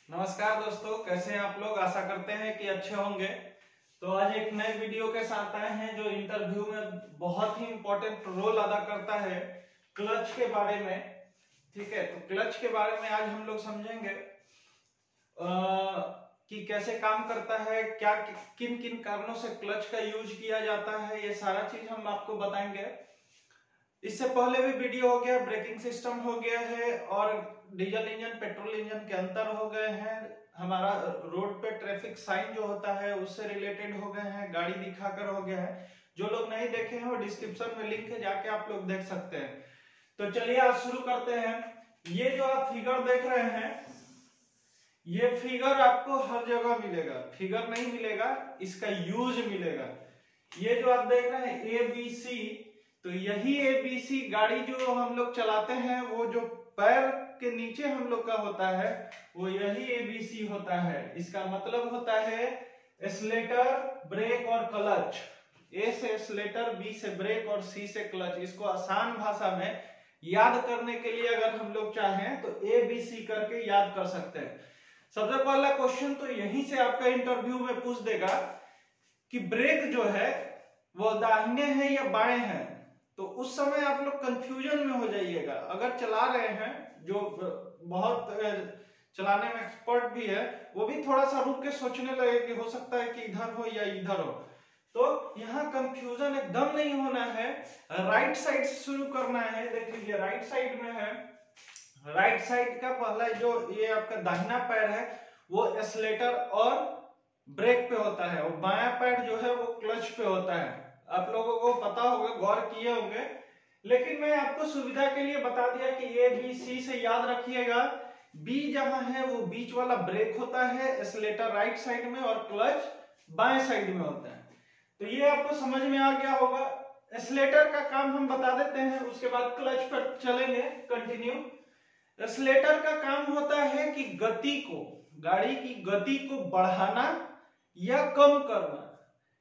नमस्कार दोस्तों, कैसे हैं आप लोग। आशा करते हैं कि अच्छे होंगे। तो आज एक नए वीडियो के साथ आए हैं जो इंटरव्यू में बहुत ही इंपॉर्टेंट रोल अदा करता है, क्लच के बारे में। ठीक है, तो क्लच के बारे में आज हम लोग समझेंगे कि कैसे काम करता है, क्या किन किन कारणों से क्लच का यूज किया जाता है, ये सारा चीज हम आपको बताएंगे। इससे पहले भी वीडियो हो गया, ब्रेकिंग सिस्टम हो गया है और डीजल इंजन पेट्रोल इंजन के अंतर हो गए हैं, हमारा रोड पे ट्रैफिक साइन जो होता है उससे रिलेटेड हो गए हैं, गाड़ी दिखाकर हो गया है। जो लोग नहीं देखे हैं वो डिस्क्रिप्शन में लिंक है, जाके आप लोग देख सकते हैं। तो चलिए आज शुरू करते हैं। ये जो आप फिगर देख रहे हैं, ये फिगर आपको हर जगह मिलेगा, फिगर नहीं मिलेगा, इसका यूज मिलेगा। ये जो आप देख रहे हैं ABC, तो यही ABC गाड़ी जो हम लोग चलाते हैं, वो जो पैर के नीचे हम लोग का होता है वो यही ABC होता है। इसका मतलब होता है एक्सीलेटर, ब्रेक और क्लच। A से एक्सीलेटर, B से ब्रेक और C से क्लच। इसको आसान भाषा में याद करने के लिए अगर हम लोग चाहें तो ABC करके याद कर सकते हैं। सबसे पहला क्वेश्चन तो यहीं से आपका इंटरव्यू में पूछ देगा कि ब्रेक जो है वो दाहिने है या बाएं है। तो उस समय आप लोग कंफ्यूजन में हो जाइएगा। अगर चला रहे हैं, जो बहुत चलाने में एक्सपर्ट भी है, वो भी थोड़ा सा रुक के सोचने लगे कि हो सकता है कि इधर हो या इधर हो। तो यहाँ कंफ्यूजन एकदम नहीं होना है, राइट साइड से शुरू करना है। देख लीजिए राइट साइड में है, राइट साइड का पहला जो ये आपका दाहिना पैर है वो एक्सीलेटर और ब्रेक पे होता है, और बायां पैर जो है वो क्लच पे होता है। आप लोगों को पता होगा, गौर किए होंगे, लेकिन मैं आपको सुविधा के लिए बता दिया कि ये B, C से याद रखिएगा। B जहां है वो बीच वाला ब्रेक होता है, एक्सीलेटर राइट साइड में और क्लच बाएं साइड में होता है। तो ये आपको समझ में आ गया होगा। एक्सीलेटर का काम हम बता देते हैं, उसके बाद क्लच पर चलेंगे कंटिन्यू। एक्सीलेटर का काम होता है कि गति को, गाड़ी की गति को बढ़ाना या कम करना,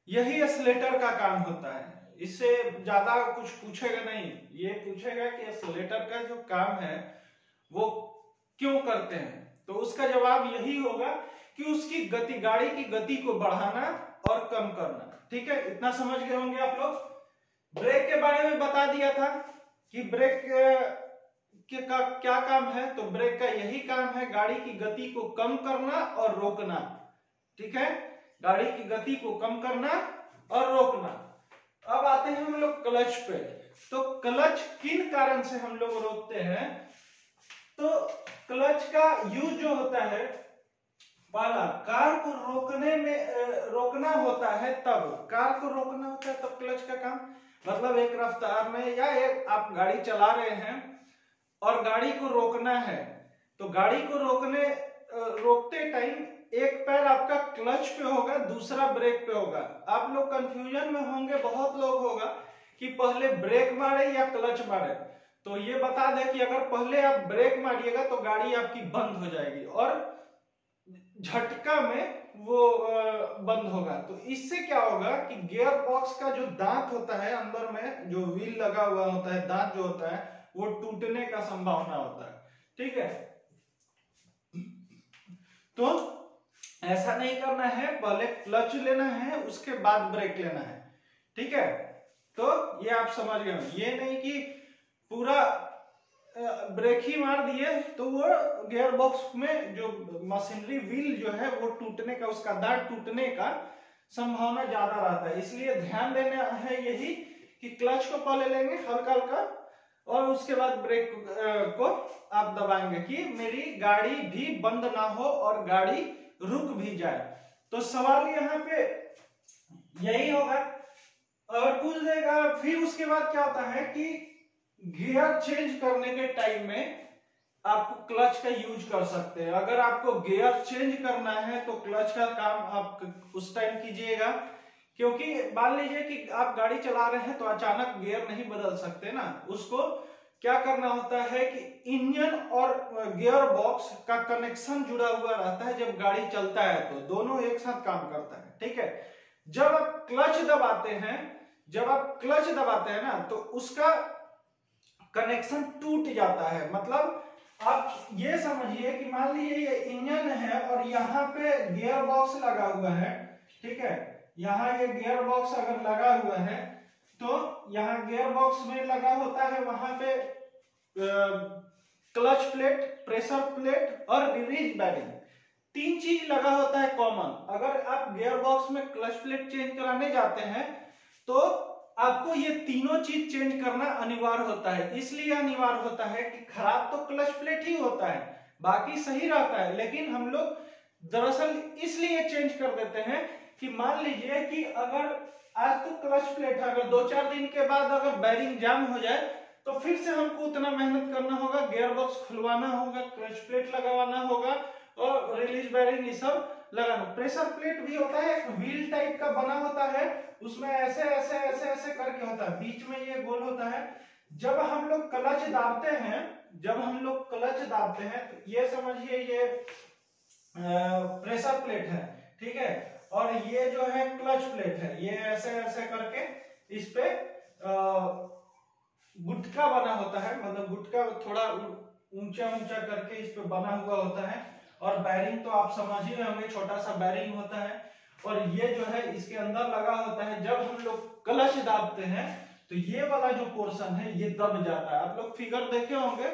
यही एक्सीलेटर का काम होता है। इससे ज्यादा कुछ पूछेगा नहीं, ये पूछेगा कि एक्सीलेटर का जो काम है वो क्यों करते हैं, तो उसका जवाब यही होगा कि उसकी गति, गाड़ी की गति को बढ़ाना और कम करना। ठीक है, इतना समझ गए होंगे आप लोग। ब्रेक के बारे में बता दिया था कि ब्रेक का क्या काम है। तो ब्रेक का यही काम है, गाड़ी की गति को कम करना और रोकना। ठीक है, गाड़ी की गति को कम करना और रोकना। अब आते हैं हम लोग क्लच पे। तो क्लच किन कारण से हम लोग रोकते हैं। तो क्लच का यूज जो होता है, पहला कार को रोकने में रोकना होता है, तब कार को रोकना होता है तब क्लच का काम, मतलब एक रफ्तार में या एक आप गाड़ी चला रहे हैं और गाड़ी को रोकना है, तो गाड़ी को रोकते टाइम एक पैर आपका क्लच पे होगा, दूसरा ब्रेक पे होगा। आप लोग कंफ्यूजन में होंगे, बहुत लोग होगा कि पहले ब्रेक मारे या क्लच मारे। तो ये बता दें कि अगर पहले आप ब्रेक मारिएगा तो गाड़ी आपकी बंद हो जाएगी और झटका में वो बंद होगा। तो इससे क्या होगा कि गियर बॉक्स का जो दांत होता है, अंदर में जो व्हील लगा हुआ होता है, दांत जो होता है वो टूटने का संभावना होता है। ठीक है, तो ऐसा नहीं करना है, पहले क्लच लेना है उसके बाद ब्रेक लेना है। ठीक है, तो ये आप समझ गए। ये नहीं कि पूरा ब्रेक ही मार दिए तो वो गियर बॉक्स में जो मशीनरी व्हील जो है वो टूटने का, उसका दांत टूटने का संभावना ज्यादा रहता है। इसलिए ध्यान देना है यही कि क्लच को पहले लेंगे हल्का हल्का और उसके बाद ब्रेक को आप दबाएंगे कि मेरी गाड़ी भी बंद ना हो और गाड़ी रुक भी जाए। तो सवाल यहाँ पे यही होगा। और पूछ देगा फिर उसके बाद क्या होता है कि गियर चेंज करने के टाइम में आप क्लच का यूज कर सकते हैं। अगर आपको गियर चेंज करना है तो क्लच का काम आप उस टाइम कीजिएगा, क्योंकि मान लीजिए कि आप गाड़ी चला रहे हैं तो अचानक गियर नहीं बदल सकते ना। उसको क्या करना होता है कि इंजन और गियर बॉक्स का कनेक्शन जुड़ा हुआ रहता है। जब गाड़ी चलता है तो दोनों एक साथ काम करता है। ठीक है, जब आप क्लच दबाते हैं, ना, तो उसका कनेक्शन टूट जाता है। मतलब आप ये समझिए कि मान लीजिए ये इंजन है और यहाँ पे गियर बॉक्स लगा हुआ है, ठीक है, यहाँ ये गियर बॉक्स अगर लगा हुआ है तो यहाँ गियर बॉक्स में लगा होता है वहां पे क्लच प्लेट, प्रेशर प्लेट और रिलीज बैरिंग, तीन चीज लगा होता है कॉमन। अगर आप गियर बॉक्स में क्लच प्लेट चेंज कराने जाते हैं तो आपको ये तीनों चीज चेंज करना अनिवार्य होता है। इसलिए अनिवार्य होता है कि खराब तो क्लच प्लेट ही होता है, बाकी सही रहता है, लेकिन हम लोग दरअसल इसलिए चेंज कर देते हैं कि मान लीजिए कि अगर आज तो क्लच प्लेट है, अगर 2-4 दिन के बाद अगर बैरिंग जाम हो जाए तो फिर से हमको उतना मेहनत करना होगा, गियर बॉक्स खुलवाना होगा, क्लच प्लेट लगवाना होगा और रिलीज बैरिंग ये सब लगाना। प्रेशर प्लेट भी होता है, एक व्हील टाइप का बना होता है, उसमें ऐसे ऐसे ऐसे ऐसे करके होता है, बीच में ये गोल होता है। जब हम लोग क्लच दाबते हैं, जब हम लोग क्लच दाबते हैं तो ये समझिए ये प्रेशर प्लेट है, ठीक है, और ये जो है क्लच प्लेट है, ये ऐसे ऐसे करके इस पे गुटका बना होता है, मतलब गुटका थोड़ा ऊंचा ऊंचा करके इस पे बना हुआ होता है। और बैरिंग तो आप समझ ही रहे होंगे, छोटा सा बैरिंग होता है और ये जो है इसके अंदर लगा होता है। जब हम लोग क्लच दाबते हैं तो ये वाला जो पोर्शन है ये दब जाता है। आप लोग फिगर देखे होंगे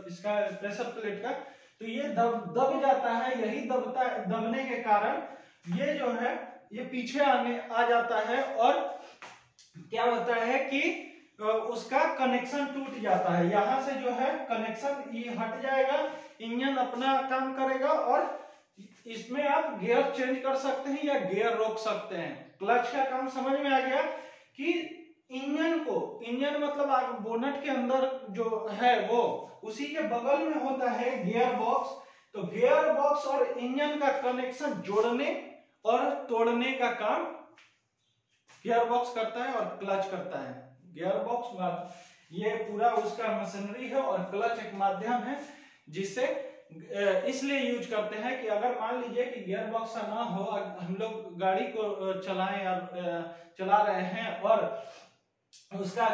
इसका प्रेशर प्लेट का, तो ये दब जाता है। यही दबने के कारण ये जो है ये पीछे आ जाता है और क्या होता है कि उसका कनेक्शन टूट जाता है। यहां से जो है कनेक्शन ये हट जाएगा, इंजन अपना काम करेगा और इसमें आप गियर चेंज कर सकते हैं या गियर रोक सकते हैं। क्लच का काम समझ में आ गया कि इंजन मतलब आप बोनट के अंदर जो है वो उसी के बगल में होता है गियर बॉक्स। तो गियर बॉक्स और इंजन का कनेक्शन जोड़ने और तोड़ने का काम गियर बॉक्स करता है और क्लच करता है। गियर बॉक्स ये पूरा उसका मशीनरी है और क्लच एक माध्यम है जिससे इसलिए यूज करते हैं कि अगर मान लीजिए कि गियर बॉक्स ना हो, हम लोग गाड़ी को चलाएं या चला रहे हैं और उसका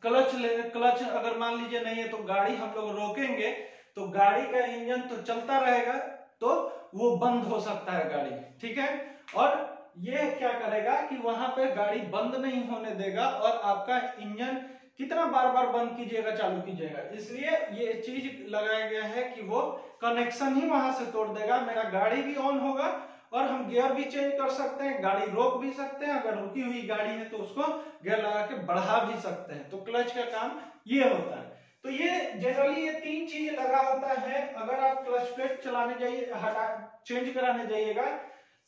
क्लच अगर मान लीजिए नहीं है तो गाड़ी हम लोग रोकेंगे तो गाड़ी का इंजन तो चलता रहेगा तो वो बंद हो सकता है गाड़ी, ठीक है। और ये क्या करेगा कि वहां पे गाड़ी बंद नहीं होने देगा और आपका इंजन कितना बार बार बंद कीजिएगा चालू कीजिएगा, इसलिए ये चीज लगाया गया है कि वो कनेक्शन ही वहां से तोड़ देगा। मेरा गाड़ी भी ऑन होगा और हम गियर भी चेंज कर सकते हैं, गाड़ी रोक भी सकते हैं, अगर रुकी हुई गाड़ी है तो उसको गियर लगा के बढ़ा भी सकते हैं। तो क्लच का काम ये होता है। तो ये जनरली ये तीन चीज लगा होता है। अगर आप क्लच प्लेट चलाने जाइए, चेंज कराने जाइएगा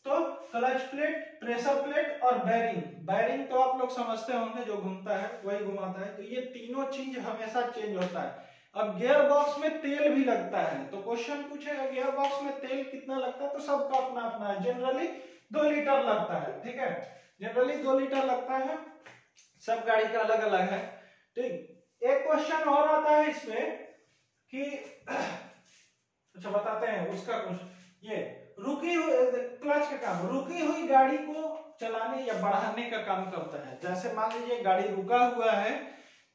तो क्लच प्लेट, प्रेशर प्लेट और बैरिंग तो आप लोग समझते होंगे, जो घूमता है वही घुमाता है। तो ये तीनों चीज हमेशा चेंज होता है। अब गियर बॉक्स में तेल भी लगता है, तो क्वेश्चन पूछेगा गियर बॉक्स में तेल कितना लगता है, तो सबका अपना अपना है। जनरली 2 लीटर लगता है, ठीक है, जनरली 2 लीटर लगता है, सब गाड़ी का अलग अलग है। ठीक, एक क्वेश्चन और आता है इसमें कि अच्छा बताते हैं उसका कुछ, ये रुकी हुई क्लच का काम रुकी हुई गाड़ी को चलाने या बढ़ाने का काम करता है। जैसे मान लीजिए गाड़ी रुका हुआ है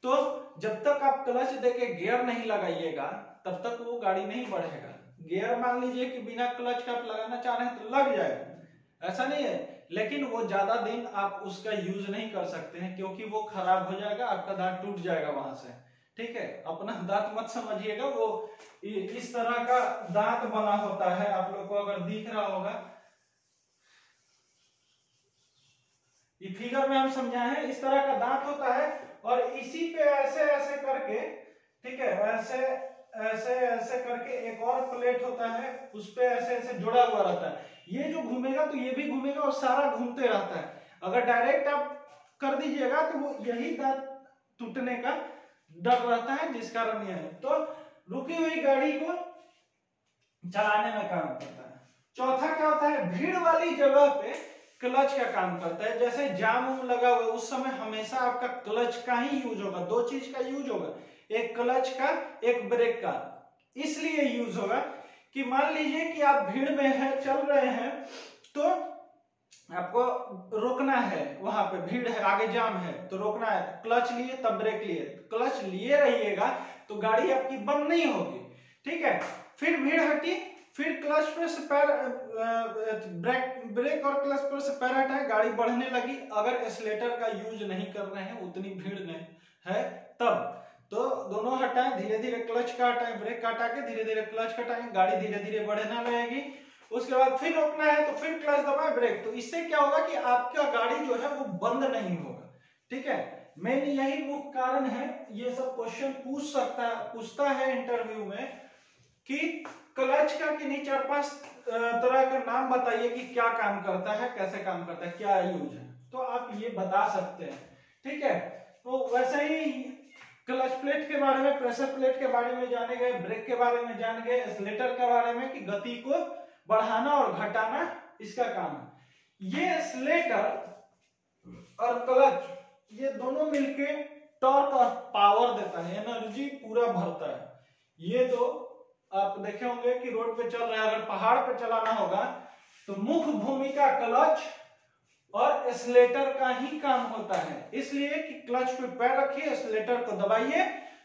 तो जब तक आप क्लच देके गियर नहीं लगाइएगा तब तक वो गाड़ी नहीं बढ़ेगा। गियर मान लीजिए कि बिना क्लच का आप लगाना चाह रहे हैं तो लग जाएगा, ऐसा नहीं है, लेकिन वो ज्यादा दिन आप उसका यूज नहीं कर सकते हैं क्योंकि वो खराब हो जाएगा, आपका दांत टूट जाएगा वहां से, ठीक है। अपना दांत मत समझिएगा, वो इस तरह का दांत बना होता है, आप लोग को अगर दिख रहा होगा, ये फिगर में हम समझाए हैं, इस तरह का दांत होता है और इसी पे ऐसे ऐसे करके, ठीक है, ऐसे ऐसे ऐसे करके एक और प्लेट होता है, उस पे ऐसे ऐसे जुड़ा हुआ रहता है। ये जो घूमेगा तो ये भी घूमेगा और सारा घूमते रहता है। अगर डायरेक्ट आप कर दीजिएगा तो वो यही दांत टूटने का डर रहता है, जिस कारण यह है। तो रुकी हुई गाड़ी को चलाने में काम करता है। चौथा क्या होता है, भीड़ वाली जगह पे क्लच का काम करता है। जैसे जाम लगा हुआ उस समय हमेशा आपका क्लच का ही यूज होगा, 2 चीज का यूज होगा, एक क्लच का एक ब्रेक का। इसलिए यूज होगा कि मान लीजिए कि आप भीड़ में है, चल रहे हैं, तो आपको रोकना है, वहां पे भीड़ है, आगे जाम है तो रोकना है, क्लच लिए तब ब्रेक लिए, क्लच लिए रहिएगा तो गाड़ी आपकी बंद नहीं होगी। ठीक है, फिर भीड़ हटी, फिर क्लच पे से पैर ब्रेक और क्लच पे से पैर हटाए, गाड़ी बढ़ने लगी। अगर एक्सीलेटर का यूज नहीं कर रहे हैं, उतनी भीड़ नहीं है तब, तो दोनों हटाएं, धीरे धीरे क्लच का हटाएं, ब्रेक का हटा के धीरे धीरे क्लच हटाएं, गाड़ी धीरे धीरे बढ़ना लगेगी। उसके बाद फिर रोकना है तो फिर क्लच दबाएं, ब्रेक। तो इससे क्या होगा कि आपका गाड़ी जो है वो बंद नहीं होगा। ठीक है, मेन यही मुख्य कारण है। ये सब क्वेश्चन पूछता है इंटरव्यू में कि क्लच का किन्हीं 4-5 तरह का नाम बताइए कि क्या काम करता है, कैसे काम करता है, क्या यूज है, तो आप ये बता सकते हैं। ठीक है, तो वैसे ही क्लच प्लेट के बारे में, प्रेशर प्लेट के बारे में जाने गए, ब्रेक के बारे में जान गए, एक्सीलेटर के बारे में कि गति को बढ़ाना और घटाना इसका काम है। ये एक्सीलेटर और क्लच ये दोनों मिलके टॉर्क और पावर देता है, एनर्जी पूरा भरता है। ये तो आप देखे होंगे कि रोड पे चल रहा है, अगर पहाड़ पे चलाना होगा तो मुख्य भूमिका क्लच और एक्सीलेटर का ही काम होता है। इसलिए कि क्लच पे पैर रखिए, एक्सीलेटर को दबाइए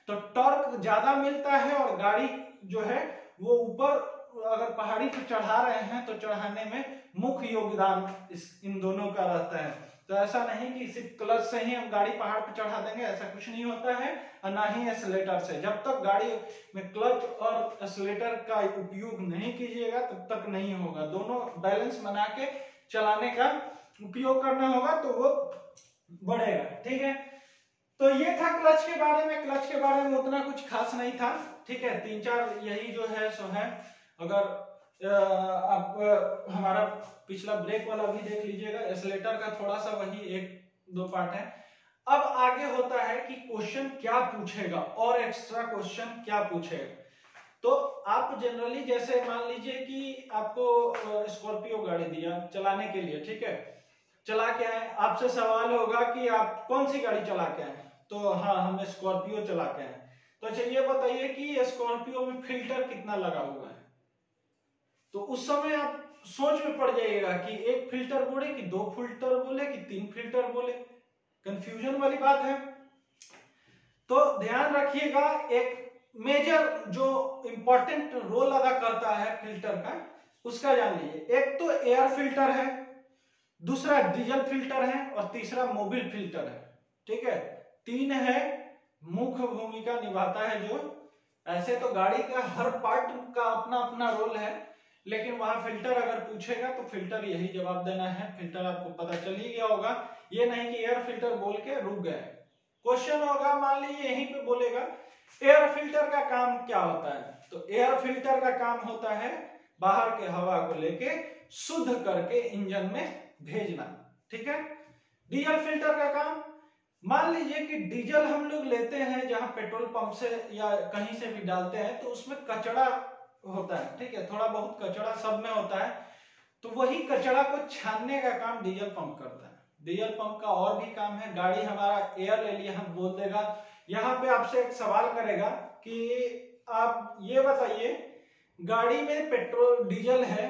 तो टॉर्क ज्यादा मिलता है और गाड़ी जो है वो ऊपर, अगर पहाड़ी पे चढ़ा रहे हैं तो चढ़ाने में मुख्य योगदान इन दोनों का रहता है। तो ऐसा नहीं कि सिर्फ क्लच से ही हम गाड़ी पहाड़ पे चढ़ा देंगे, ऐसा कुछ नहीं होता है, और ना ही एक्सीलेटर से। जब तक गाड़ी में क्लच और एक्सीलेटर का उपयोग नहीं कीजिएगा तब तक नहीं होगा। दोनों बैलेंस बना के चलाने का उपयोग करना होगा तो वो बढ़ेगा। ठीक है, तो ये था क्लच के बारे में। क्लच के बारे में उतना कुछ खास नहीं था। ठीक है, 3-4 यही जो है सो है। अगर आप हमारा पिछला ब्रेक वाला भी देख लीजिएगा, एक्सीलेटर का थोड़ा सा वही 1-2 पार्ट है। अब आगे होता है कि क्वेश्चन क्या पूछेगा और एक्स्ट्रा क्वेश्चन क्या पूछेगा। तो आप जनरली जैसे मान लीजिए कि आपको स्कॉर्पियो गाड़ी दिया चलाने के लिए, ठीक है, चला के आए, आपसे सवाल होगा कि आप कौन सी गाड़ी चला के आए, तो हाँ हम स्कॉर्पियो चला के आए। तो अच्छा ये बताइए कि स्कॉर्पियो में फिल्टर कितना लगा हुआ है। तो उस समय आप सोच में पड़ जाइएगा कि 1 फिल्टर बोले कि 2 फिल्टर बोले कि 3 फिल्टर बोले, कंफ्यूजन वाली बात है। तो ध्यान रखिएगा, एक मेजर जो इंपॉर्टेंट रोल अदा करता है फिल्टर का, उसका जान लीजिए। एक तो एयर फिल्टर है, दूसरा डीजल फिल्टर है और तीसरा मोबिल फिल्टर है। ठीक है, 3 है मुख्य भूमिका निभाता है जो। ऐसे तो गाड़ी का हर पार्ट का अपना अपना रोल है, लेकिन वहां फिल्टर अगर पूछेगा तो फिल्टर यही जवाब देना है। फिल्टर आपको पता चल ही गया होगा, ये नहीं कि एयर फिल्टर बोल के रुक गए। क्वेश्चन होगा, मान लीजिए यहीं पे बोलेगा एयर फिल्टर का काम क्या होता है, तो एयर फिल्टर का काम होता है बाहर के हवा को लेके शुद्ध करके इंजन में भेजना। ठीक है, डीजल फिल्टर का काम, मान लीजिए कि डीजल हम लोग लेते हैं जहां पेट्रोल पंप से या कहीं से भी डालते हैं तो उसमें कचरा होता है। ठीक है, थोड़ा बहुत कचरा सब में होता है, तो वही कचरा को छानने का काम डीजल पंप करता है। डीजल पंप का और भी काम है। गाड़ी हमारा एयर ले लिया, हम बोल देगा, यहाँ पे आपसे एक सवाल करेगा कि आप ये बताइए गाड़ी में पेट्रोल डीजल है,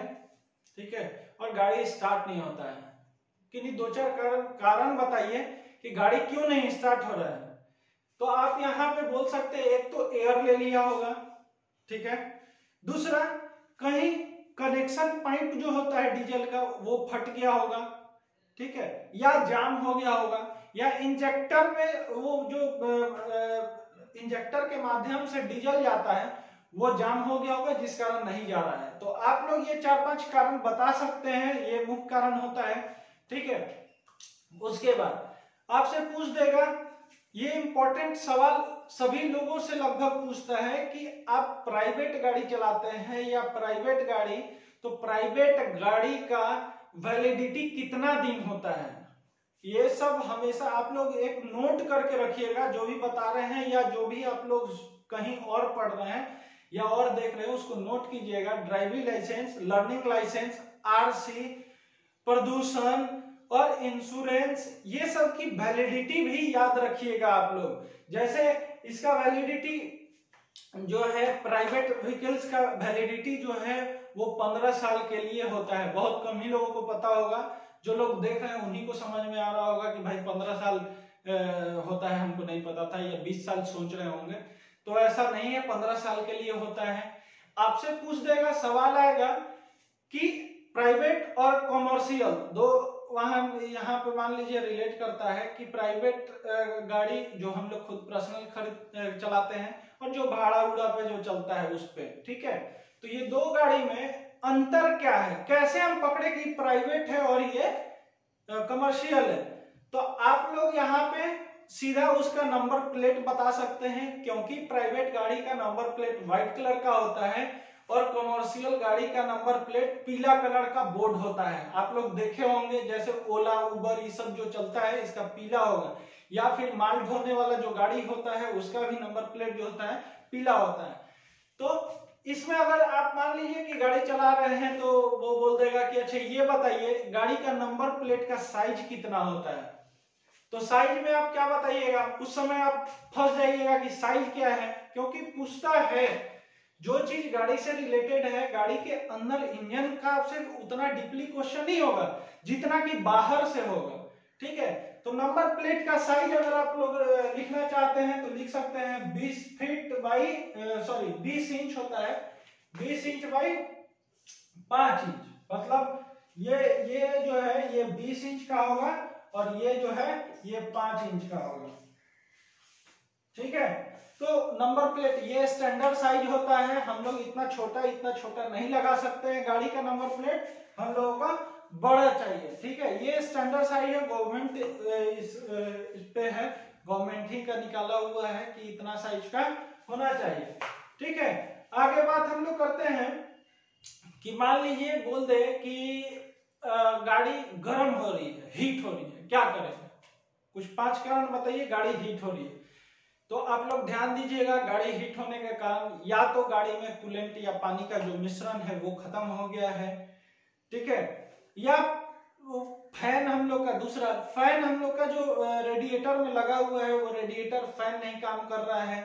ठीक है, और गाड़ी स्टार्ट नहीं होता है, किन्हीं 2-4 कारण बताइए कि गाड़ी क्यों नहीं स्टार्ट हो रहा है। तो आप यहाँ पे बोल सकते हैं, एक तो एयर ले लिया होगा, ठीक है, दूसरा कहीं कनेक्शन पाइप जो होता है डीजल का वो फट गया होगा, ठीक है, या जाम हो गया होगा, या इंजेक्टर में वो जो इंजेक्टर के माध्यम से डीजल जाता है वो जाम हो गया होगा जिस कारण नहीं जा रहा है। तो आप लोग ये 4-5 कारण बता सकते हैं, ये मुख्य कारण होता है। ठीक है, उसके बाद आपसे पूछ देगा, ये इंपॉर्टेंट सवाल सभी लोगों से लगभग पूछता है कि आप प्राइवेट गाड़ी चलाते हैं या प्राइवेट गाड़ी, तो प्राइवेट गाड़ी का वैलिडिटी कितना दिन होता है। ये सब हमेशा आप लोग एक नोट करके रखिएगा, जो भी बता रहे हैं या जो भी आप लोग कहीं और पढ़ रहे हैं या और देख रहे हैं उसको नोट कीजिएगा। Driving licence, learning licence, RC, प्रदूषण और इंश्योरेंस, ये सब की वैलिडिटी भी याद रखिएगा आप लोग। जैसे इसका वैलिडिटी जो है प्राइवेट व्हीकल्स का वैलिडिटी जो है वो 15 साल के लिए होता है। बहुत कम ही लोगों को पता होगा, जो लोग देख रहे हैं उन्हीं को समझ में आ रहा होगा कि भाई 15 साल होता है, हमको नहीं पता था, या 20 साल सोच रहे होंगे। तो ऐसा नहीं है, 15 साल के लिए होता है। आपसे पूछ देगा, सवाल आएगा कि प्राइवेट और कॉमर्शियल दो, वहां यहाँ पे मान लीजिए रिलेट करता है कि प्राइवेट गाड़ी जो हम लोग खुद पर्सनल खरीद चलाते हैं और जो भाड़ा उड़ा पे जो चलता है उस पे, ठीक है। तो ये दो गाड़ी में अंतर क्या है, कैसे हम पकड़े कि प्राइवेट है और ये कमर्शियल है। तो आप लोग यहाँ पे सीधा उसका नंबर प्लेट बता सकते हैं, क्योंकि प्राइवेट गाड़ी का नंबर प्लेट व्हाइट कलर का होता है और कमर्शियल गाड़ी का नंबर प्लेट पीला कलर का बोर्ड होता है। आप लोग देखे होंगे जैसे ओला उबर ये सब जो चलता है इसका पीला होगा, या फिर माल ढोने वाला जो गाड़ी होता है उसका भी नंबर प्लेट जो होता है पीला होता है। तो इसमें अगर आप मान लीजिए कि गाड़ी चला रहे हैं तो वो बोल देगा कि अच्छा ये बताइए गाड़ी का नंबर प्लेट का साइज कितना होता है। तो साइज में आप क्या बताइएगा, उस समय आप फंस जाइएगा कि साइज क्या है, क्योंकि पूछता है जो चीज गाड़ी से रिलेटेड है, गाड़ी के अंदर इंजन का आपसे उतना डीपली क्वेश्चन नहीं होगा जितना कि बाहर से होगा, ठीक है। तो नंबर प्लेट का साइज अगर आप लोग लिखना चाहते हैं तो लिख सकते हैं 20 फीट बाई 20 इंच होता है, 20 इंच बाई 5 इंच, मतलब ये जो है ये 20 इंच का होगा और ये जो है ये 5 इंच का होगा, ठीक है। तो नंबर प्लेट ये स्टैंडर्ड साइज होता है, हम लोग इतना छोटा नहीं लगा सकते हैं गाड़ी का नंबर प्लेट, हम लोगों का बड़ा चाहिए, ठीक है। ये स्टैंडर्ड साइज है, गवर्नमेंट इस पे है, गवर्नमेंट ही का निकाला हुआ है कि इतना साइज का होना चाहिए, ठीक है। आगे बात हम लोग करते हैं कि मान लीजिए बोल दे कि गाड़ी गर्म हो रही है, हीट हो रही है, क्या करेंगे, कुछ 5 कारण बताइए गाड़ी हीट हो रही है। तो आप लोग ध्यान दीजिएगा, गाड़ी हीट होने के कारण या तो गाड़ी में कूलेंट या पानी का जो मिश्रण है वो खत्म हो गया है, ठीक है, या फैन हम लोग का, दूसरा फैन हम लोग का जो रेडिएटर में लगा हुआ है वो रेडिएटर फैन नहीं काम कर रहा है,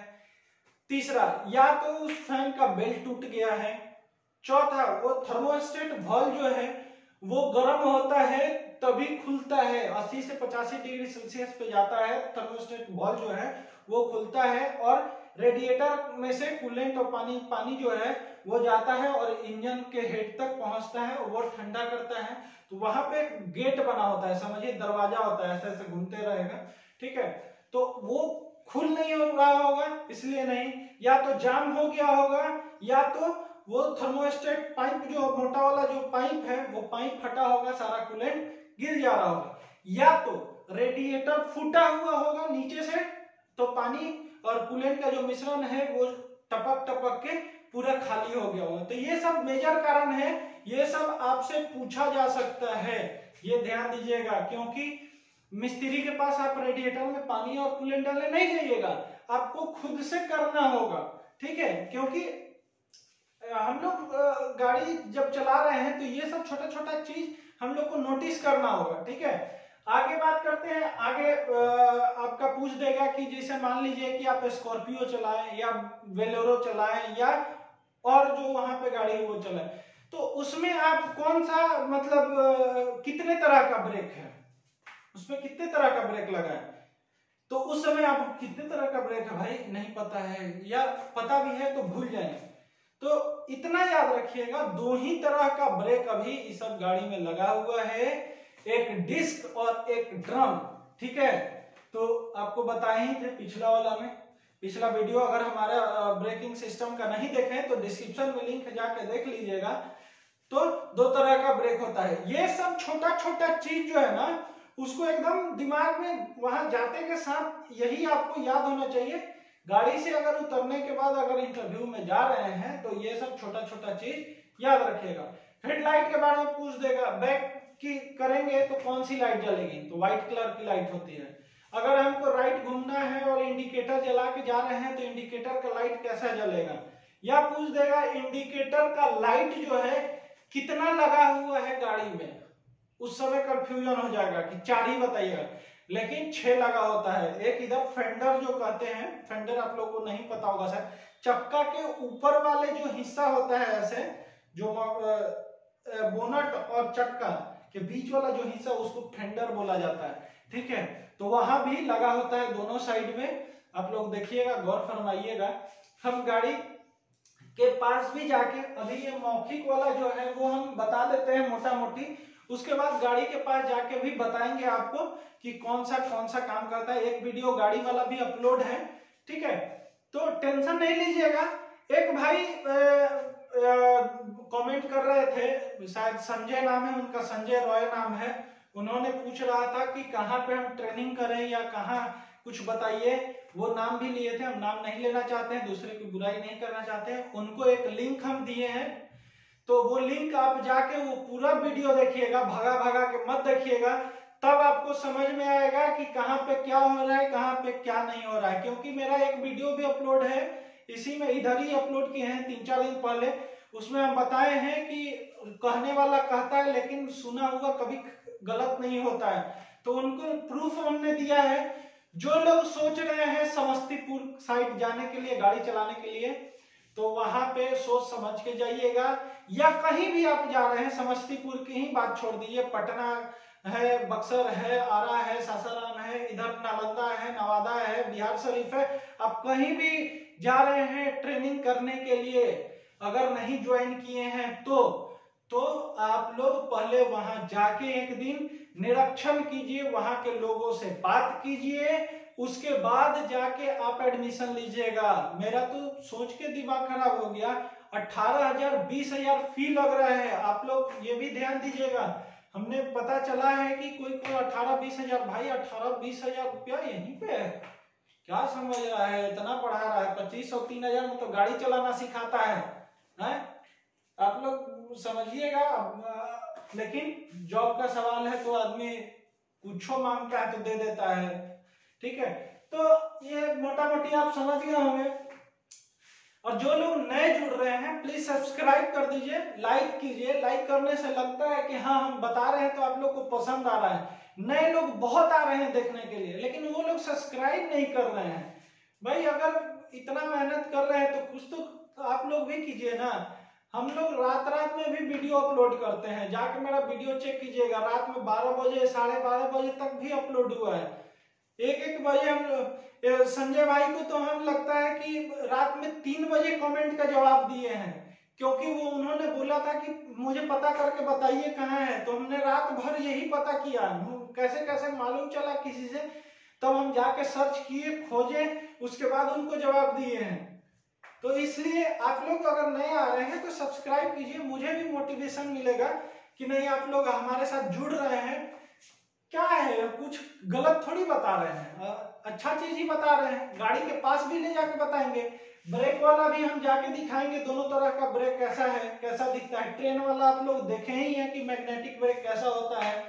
तीसरा या तो उस फैन का बेल्ट टूट गया है, चौथा वो थर्मोस्टेट वाल्व जो है वो गर्म होता है तभी खुलता है, 80 से 85 डिग्री सेल्सियस पे जाता है थर्मोस्टेट वाल्व जो है वो खुलता है और रेडिएटर में से कूलेंट और पानी जो है वो जाता है और इंजन के हेड तक पहुंचता है और वो ठंडा करता है। तो वहां पे गेट बना होता है, समझिए दरवाजा होता है, ऐसे ऐसे घूमते रहेगा, ठीक है। तो वो खुल नहीं हो रहा होगा इसलिए नहीं, या तो जाम हो गया होगा, या तो वो थर्मोस्टेट पाइप जो मोटा वाला जो पाइप है वो पाइप फटा होगा, सारा कूलेंट गिर जा रहा होगा, या तो रेडिएटर फूटा हुआ होगा नीचे से तो पानी और कूलेंट का जो मिश्रण है वो टपक टपक के पूरा खाली हो गया होगा। तो ये सब मेजर कारण है, ये सब आपसे पूछा जा सकता है, ये ध्यान दीजिएगा, क्योंकि मिस्त्री के पास आप रेडिएटर में पानी और कूलेंट डालने नहीं जाइएगा, आपको खुद से करना होगा, ठीक है। क्योंकि हम लोग गाड़ी जब चला रहे हैं तो ये सब छोटा छोटा चीज हम लोग को नोटिस करना होगा, ठीक है। आगे बात करते हैं, आगे आपका पूछ देगा कि जैसे मान लीजिए कि आप स्कॉर्पियो चलाएं या वेलोरो चलाएं या और जो वहां पे गाड़ी वो चलाएं, तो उसमें आप कौन सा मतलब कितने तरह का ब्रेक है, उसमें कितने तरह का ब्रेक लगा है, तो उस समय आप कितने तरह का ब्रेक है भाई नहीं पता है या पता भी है तो भूल जाए। तो इतना याद रखिएगा, 2 ही तरह का ब्रेक अभी इस सब गाड़ी में लगा हुआ है, एक डिस्क और एक ड्रम, ठीक है। तो आपको बताए ही थे पिछला वाला में, पिछला वीडियो अगर हमारा ब्रेकिंग सिस्टम का नहीं देखें तो डिस्क्रिप्शन में लिंक जाके देख लीजिएगा। तो 2 तरह का ब्रेक होता है, ये सब छोटा छोटा चीज जो है ना उसको एकदम दिमाग में वहां जाते के साथ यही आपको याद होना चाहिए। गाड़ी से अगर उतरने के बाद अगर इंटरव्यू में जा रहे हैं तो ये सब छोटा छोटा चीज याद रखिएगा। हेडलाइट के बारे में पूछ देगा, बैक की करेंगे तो कौन सी लाइट जलेगी, तो व्हाइट कलर की लाइट होती है। अगर हमको राइट घूमना है और इंडिकेटर जला के जा रहे हैं तो इंडिकेटर का लाइट कैसा जलेगा, या पूछ देगा इंडिकेटर का लाइट जो है कितना लगा हुआ है गाड़ी में, उस समय कंफ्यूजन हो जाएगा कि 4 ही बताइएगा, लेकिन 6 लगा होता है। एक इधर फेंडर जो कहते हैं, फेंडर आप लोगों को नहीं पता होगा सर, चक्का के ऊपर वाले जो हिस्सा होता है ऐसे जो बोनट और चक्का के बीच वाला जो हिस्सा उसको फेंडर बोला जाता है, ठीक है। तो वहां भी लगा होता है दोनों साइड में, आप लोग देखिएगा गौर फरमाइएगा हम गाड़ी के पास भी जाके, अभी ये मौखिक वाला जो है वो हम बता देते हैं मोटा मोटी, उसके बाद गाड़ी के पास जाके भी बताएंगे आपको कि कौन सा काम करता है। एक वीडियो गाड़ी वाला भी अपलोड है, ठीक है, तो टेंशन नहीं लीजिएगा। एक भाई कमेंट कर रहे थे, शायद संजय नाम है उनका, संजय रॉय नाम है, उन्होंने पूछ रहा था कि कहाँ पे हम ट्रेनिंग करें या कहाँ, कुछ बताइए। वो नाम भी लिए थे, हम नाम नहीं लेना चाहते हैं, दूसरे की बुराई नहीं करना चाहते हैं। उनको एक लिंक हम दिए हैं, तो वो लिंक आप जाके वो पूरा वीडियो देखिएगा, भगा भगा के मत देखिएगा, तब आपको समझ में आएगा कि कहाँ पे क्या हो रहा है, कहाँ पे क्या नहीं हो रहा है। क्योंकि मेरा एक वीडियो भी अपलोड है, इसी में इधर ही अपलोड किए हैं 3-4 दिन पहले, उसमें हम बताए हैं कि कहने वाला कहता है लेकिन सुना हुआ कभी गलत नहीं होता है, तो उनको प्रूफ हमने दिया है। जो लोग सोच रहे हैं समस्तीपुर साइड जाने के लिए, गाड़ी चलाने के लिए, तो वहां पे सोच समझ के जाइएगा, या कहीं भी आप जा रहे हैं, समस्तीपुर की ही बात छोड़ दीजिए, पटना है, बक्सर है, आरा है, सासाराम है, इधर नालंदा है, नवादा है, बिहार शरीफ है, आप कहीं भी जा रहे हैं ट्रेनिंग करने के लिए, अगर नहीं ज्वाइन किए हैं तो आप लोग पहले वहां जाके एक दिन निरीक्षण कीजिए, वहां के लोगों से बात कीजिए, उसके बाद जाके आप एडमिशन लीजिएगा। मेरा तो सोच के दिमाग खराब हो गया, 18,000 20,000 फी लग रहा है। आप लोग ये भी ध्यान दीजिएगा, हमने पता चला है कि कोई 18-20,000, भाई 18-20,000 रुपया यहीं पे है, क्या समझ रहा है, इतना पढ़ा रहा है, 2500-3000 में तो गाड़ी चलाना सिखाता है? आप लोग समझिएगा। लेकिन जॉब का सवाल है तो आदमी कुछ मांगता है तो दे देता है, ठीक है। तो ये मोटा मोटी आप समझ गए होंगे। और जो लोग नए जुड़ रहे हैं प्लीज सब्सक्राइब कर दीजिए, लाइक कीजिए। लाइक करने से लगता है कि हाँ हम बता रहे हैं तो आप लोग को पसंद आ रहा है। नए लोग बहुत आ रहे हैं देखने के लिए, लेकिन वो लोग सब्सक्राइब नहीं कर रहे हैं। भाई अगर इतना मेहनत कर रहे हैं तो कुछ तो आप लोग भी कीजिए ना। हम लोग रात में भी वीडियो अपलोड करते हैं, जाके मेरा वीडियो चेक कीजिएगा, रात में 12 बजे 12:30 बजे तक भी अपलोड हुआ है। 1-1 बजे हम संजय भाई को तो हम लगता है कि रात में 3 बजे कमेंट का जवाब दिए हैं, क्योंकि वो उन्होंने बोला था कि मुझे पता करके बताइए कहाँ है, तो हमने रात भर यही पता किया, कैसे कैसे मालूम चला किसी से, तब हम जाके सर्च किए, खोजे, उसके बाद उनको जवाब दिए हैं। तो इसलिए आप लोग अगर नए आ रहे हैं तो सब्सक्राइब कीजिए, मुझे भी मोटिवेशन मिलेगा कि नहीं आप लोग हमारे साथ जुड़ रहे हैं। क्या है, कुछ गलत थोड़ी बता रहे हैं, अच्छा चीज ही बता रहे हैं। गाड़ी के पास भी ले जाके बताएंगे, ब्रेक वाला भी हम जाके दिखाएंगे, दोनों तरह का ब्रेक कैसा है, कैसा दिखता है। ट्रेन वाला आप लोग देखे ही है कि मैग्नेटिक ब्रेक कैसा होता है,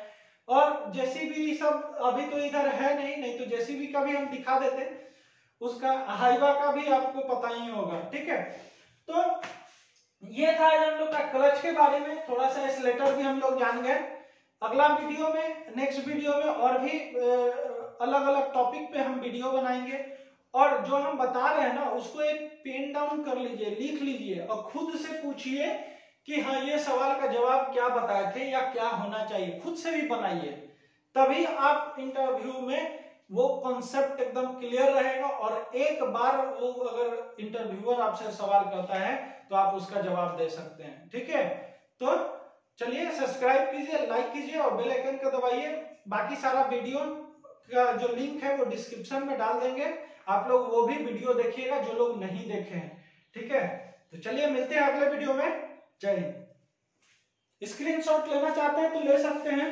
और जेसीबी सब अभी तो इधर है नहीं तो जेसीबी का भी हम दिखा देते, उसका हाइवा का भी आपको पता ही होगा, ठीक है। तो ये था हम लोग का क्लच के बारे में, थोड़ा सा एक्सीलरेटर भी हम लोग जान गए। अगला वीडियो में, नेक्स्ट वीडियो में और भी अलग अलग टॉपिक पे हम वीडियो बनाएंगे, और जो हम बता रहे हैं ना उसको एक पेन डाउन कर लीजिए, लिख लीजिए, और खुद से पूछिए कि हाँ ये सवाल का जवाब क्या बताए थे या क्या होना चाहिए, खुद से भी बनाइए, तभी आप इंटरव्यू में वो कॉन्सेप्ट एकदम क्लियर रहेगा। और एक बार वो अगर इंटरव्यूअर आपसे सवाल करता है तो आप उसका जवाब दे सकते हैं, ठीक है। तो चलिए सब्सक्राइब कीजिए, लाइक कीजिए और बेल आइकन को दबाइए। बाकी सारा वीडियो का जो लिंक है वो डिस्क्रिप्शन में डाल देंगे, आप लोग वो भी वीडियो देखिएगा जो लोग नहीं देखे हैं, ठीक है। तो चलिए मिलते हैं अगले वीडियो में। जय हिंद। स्क्रीनशॉट लेना चाहते हैं तो ले सकते हैं।